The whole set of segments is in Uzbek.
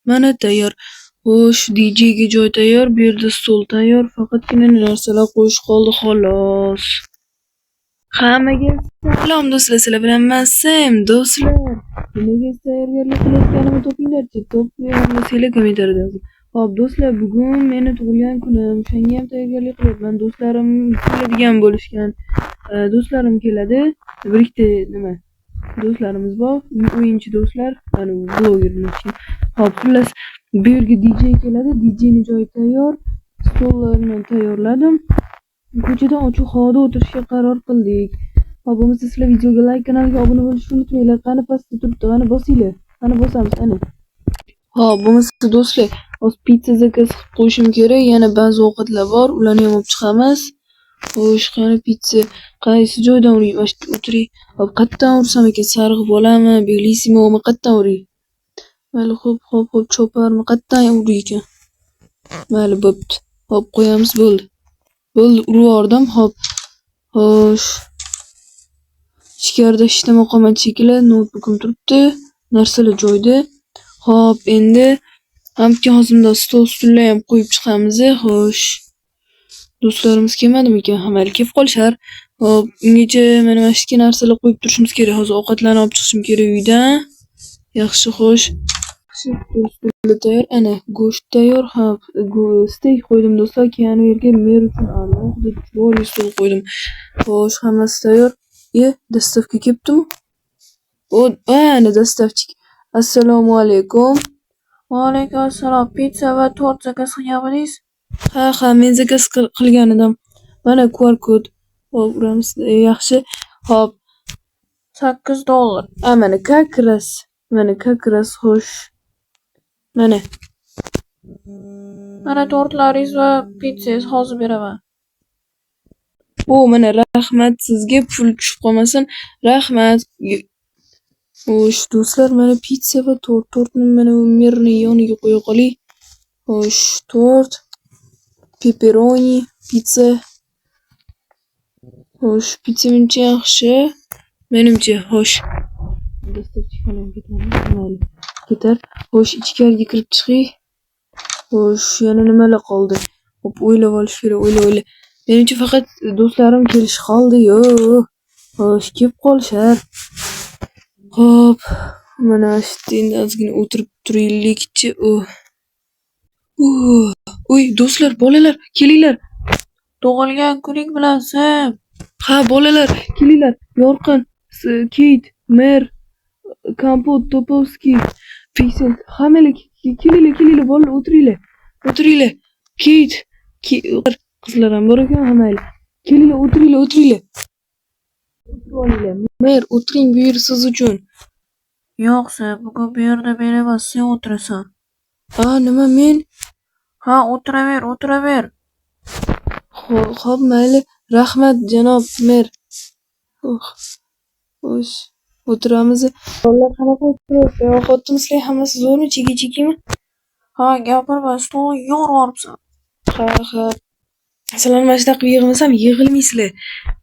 Mana tayyor. Xo'sh, DJ ga joy tayyor, bu yerda stol tayyor, faqatgina narsalar qo'yish qoldi xolos. Hammaga salom do'stlar, sizlar bilan men Sam. Do'stlar, nimaga tayyorgarlik qilayotganimni topinglar-chi, topmayapsizlar kommentariyada yozing. Xo'p, do'stlar, bugun meni tug'ilgan kunim. Shunga ham tayyorgarlik qilyapman. Do'stlarim keladigan bo'lishgan. Do'stlarim keladi. Bir ikkita nima? Do'stlarimiz bor, o'yinchi do'stlar, mana blogerlar. Xo'p, xullas, bu yerga DJ keladi. DJning joyi tayyor. Stollarni tayyorladim. Ko'chada ochiq havoda o'tirishga qaror qildik. Xo'p, bo'lmasa sizlar videoga like, kanalga obuna bo'lishni unutmanglar. Qani pastda turibdi, qani bosinglar. Qani bosamiz, ana. Xo'p, bo'lmasa do'stlar, hozir pizza zakaz qilib qo'yishim kerak. Yana ba'zi ovqatlar bor, ularni ham olib chiqamiz. Xo'sh, qani pizza qaysi joydan uring? O'tiring. Hop, qayerdan ursam ekan? Sariq bo'ladimi, Belissimomi, qayerdan uring? Mayli, hop, choparmi, qayerdan uring ekan? Mayli, bo'pti. Hop, qo'yamiz, bo'ldi. Bo'ldi, urvordim. Hop. Xo'sh. Ichkarida ishlama qolmadi shekilli, notebookim turibdi, narsalar joyda. Hop, endi hamkin hozimda stullar ham qo'yib chiqamiz. Xo'sh. Do'stlarimiz kelmadimi ekan? Mayli, kelib qolishar. Hop, ungacha mana mashki narsalar qo'yib turishimiz kerak. Hozir ovqatlarni olib chiqishim kerak uydan. Yaxshi, xo'sh. Do'stlar tayyor, ana go'sht tayyor. Hop, steak qo'ydim do'stlar, keyin u yerga mer uchun alohida chiroyli stol qo'ydim. Xo'sh, hammasi tayyor. Dastavka kelibdimi? Ana dastavchik. Assalomu alaykum. Va alaykum assalom. Pizza va tort zakaz qilganmidingiz? Ha, men zakaz qilgan edim. Mana QR kod. Hop, uramiz. Yaxshi. Hop. $8. Mana kakras. Xo'sh. Mana tortlaringiz va pizzangiz hozir beraman. Mana rahmat sizga, pul tushib qolmasin. Rahmat. Xo'sh, do'stlar, mana pizza va tortni mana merni yoniga qo'ya qoling. Xo'sh, tort, pepperoni, pizza. Xo'sh, pizza menimcha yaxshi. Menimcha, xo'sh. Ketar. Xo'sh, ichkariga kirib chiqing. Xo'sh, yana nimalar qoldi? Hop, o'ylab olish kerak, o'yla. Menimcha faqat do'stlarim kelish qoldi-yu. Xo'sh, kelib qolishar. Hop, mana shu endi ozgina o'tirib turaylikchi. Uy, do'stlar, bolalar, kelinglar. Tug'ilgan kuning bilan Sam. Ha, bolalar, kelinglar. Yorqin, Kit, Mer, Kompot, Topovskiy, Pixel, hammalar kelinglar, bolalar, o'tiringlar. Kit, qizlar ham bor ekan, hammalar. Kelinglar, o'tiringlar. Mer, o'tiring, bu yer siz uchun. Yo'q, Sam, bugun bu yerda men emas, sen o'tirasan. Nima men? Ha, o'tiraver. Xo'p, mayli. Rahmat, janob mer. Xo'sh, o'tiramiz. Bolalar qanaqa o'tiribdi? Xotinimizlar hammasi zo'rmi? Cheki-chekimi? Ha, gapirma, stolni yorib Ha. Sizlar mana shunaqa yig'masam yig'ilmaysizlar.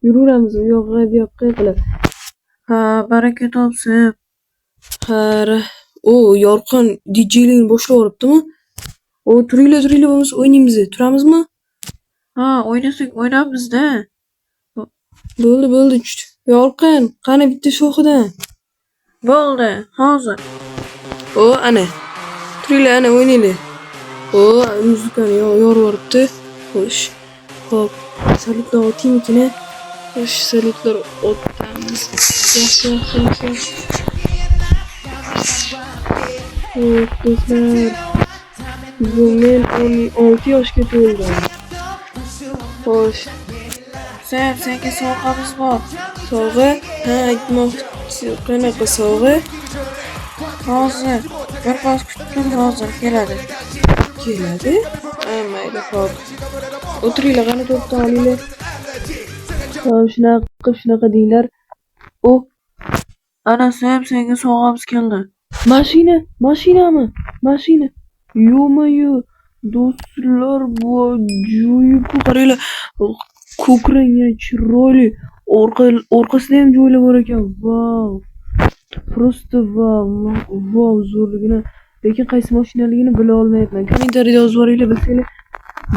Yuraveramiz u yoqqa, bu yoqqa qilib. Ha, baraka topsin. Ha, Yorqin DJ'likni boshlab yuboribdimi? Turinglar, bo'lmasa o'ynaymiz. Turamizmi? Ha, o'ynasak o'ynamizda. Bo'ldi. Yorqin, qani bitta shoxidan. Bo'ldi, hozir. Ana. Turinglar, ana o'ynaylik. Muzikani yorib yuboribdi. Xo'sh. Hop, salutlar otaymikin-a? Xo'sh, salutlar otamiz. Yaxshi. Do'stlar, men 16 yoshga to'ldim. Xo'sh. Sam, senga sovg'amiz bor. Sovg'a? Ha, aytmoqchi. Qanaqa sovg'a? Hozir. Birpas kutib tur, hozir keladi. Mayli, xo'p. O'tiringlar, qani to'pdan olinglar. Shunaqa deylar. Ana Sam, senga sovg'amiz keldi. Mashinami? Yo'mayo, do'stlar, bu ajoyib. Qaranglar, ko'k rangga chiroyli orqasida ham joylar bor ekan. Vau. Просто vau. Vau zo'rligini. Lekin qaysi mashinaligini bila olmayapman. Kommentariyada yozib yuboringlar bilsanglar.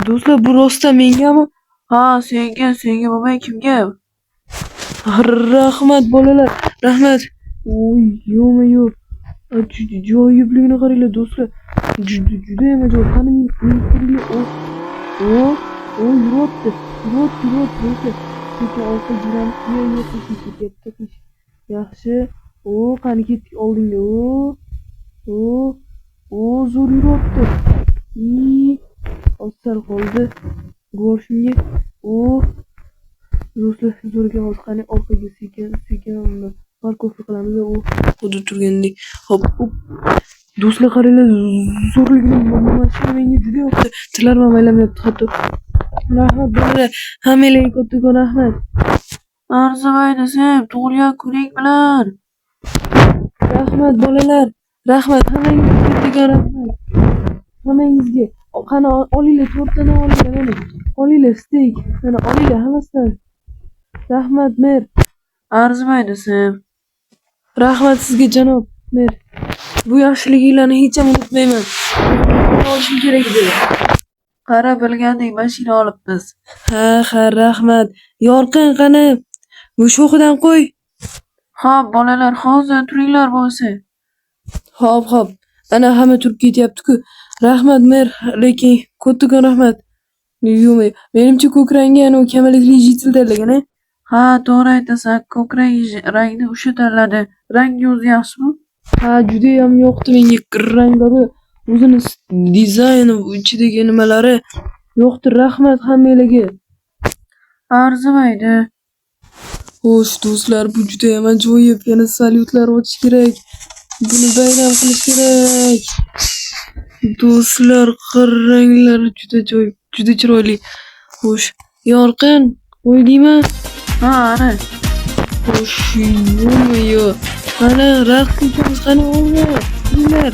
Do'stlar, bu rostdan mengami? Ha, senga bo'lmay kimga? Rahmat bolalar, rahmat. Oy, yo'q. Joyibligini qaranglar do'stlar. Juda ham ajoyib. Qani yuryapti do'stlar. Sekin orqa jiramiz yo'q. Yaxshi. Qani ketdik oldingda. Zo'r yuryapti. Osal qoldi. Go'shimga. Do'stlar, zo'rga hozir qani orqaga sekin parkovka qilamiz. Xuddi turgandek. Hop. Do'stlar, qaranglar, zo'rligini mashina menga juda yoqdi. Tillarim ham aylanmayapti hatto. Rahmat bolalar, hammanglarga kattakon rahmat. Arzimaydi sen tug'ilgan kuning bilan. Rahmat bolalar, rahmat hammangizga kattakon rahmat. Hammangizga. Qani olinglar, tortini olinglar mana. Olinglar steak. Mana olinglar hammasidan. Rahmat mer. Arzimaydi sen. Rahmat sizga janob mer. Bu yaxshiliginglarni hech ham unutmayman. Olishim kerak edi. Qara, bilgandek mashina olibmiz. Ha, rahmat. Yorqin qani. Bu shoxidan qo'y. Xo'p, bolalar, hozir turinglar bo'lsa. Xo'p. Ana hamma turib ketyapti-ku. Rahmat mer, lekin kattakon rahmat. Yo'q, menimcha ko'k rangga ana kamalikli jitel tanlagan-a? Ha, to'g'ri aytasan. Ko'k rangni o'sha tanladi. Rangi o'zi yaxshimi? Ha, juda ham yoqdi menga ranglari. O'zini dizayni, ichidagi nimalari yoqdi. Rahmat hammanglarga. Arzimaydi. Xo'sh, do'stlar, bu juda ham ajoyib. Yana salyutlar ochish kerak. Buni bayram qilish kerak. Do'stlar, ranglari juda ajoyib, juda chiroyli. Xo'sh, yorqin qo'ydingmi? Ha, ana. Xo'sh, yo'q. Qani raqs qilamiz, qani olma. Kimlar?